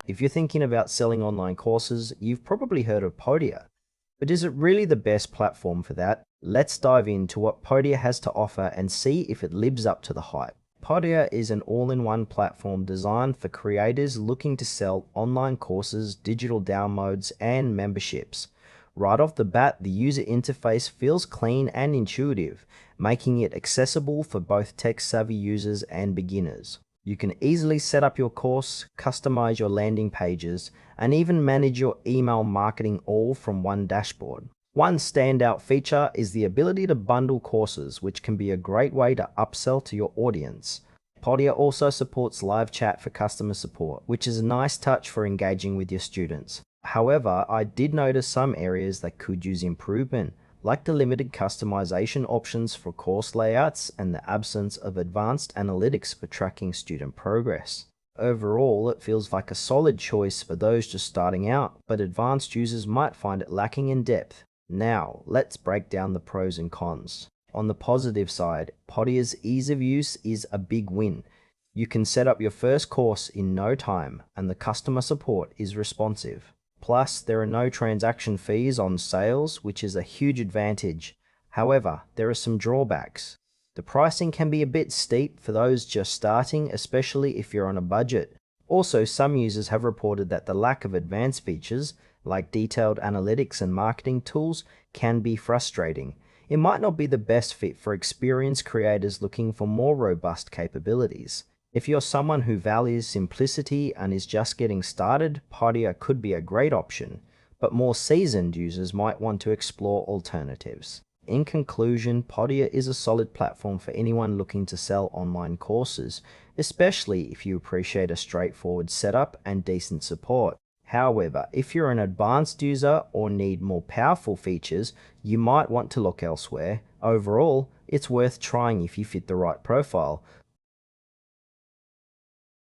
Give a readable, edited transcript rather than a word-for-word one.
If you're thinking about selling online courses, you've probably heard of Podia. But is it really the best platform for that? Let's dive into what Podia has to offer and see if it lives up to the hype. Podia is an all-in-one platform designed for creators looking to sell online courses, digital downloads, and memberships. Right off the bat, the user interface feels clean and intuitive, making it accessible for both tech-savvy users and beginners. You can easily set up your course, customize your landing pages, and even manage your email marketing all from one dashboard. One standout feature is the ability to bundle courses, which can be a great way to upsell to your audience. Podia also supports live chat for customer support, which is a nice touch for engaging with your students. However, I did notice some areas that could use improvement, like the limited customization options for course layouts and the absence of advanced analytics for tracking student progress. Overall, it feels like a solid choice for those just starting out, but advanced users might find it lacking in depth. Now, let's break down the pros and cons. On the positive side, Podia's ease of use is a big win. You can set up your first course in no time, and the customer support is responsive. Plus, there are no transaction fees on sales, which is a huge advantage. However, there are some drawbacks. The pricing can be a bit steep for those just starting, especially if you're on a budget. Also, some users have reported that the lack of advanced features, like detailed analytics and marketing tools, can be frustrating. It might not be the best fit for experienced creators looking for more robust capabilities. If you're someone who values simplicity and is just getting started, Podia could be a great option, but more seasoned users might want to explore alternatives. In conclusion, Podia is a solid platform for anyone looking to sell online courses, especially if you appreciate a straightforward setup and decent support. However, if you're an advanced user or need more powerful features, you might want to look elsewhere. Overall, it's worth trying if you fit the right profile.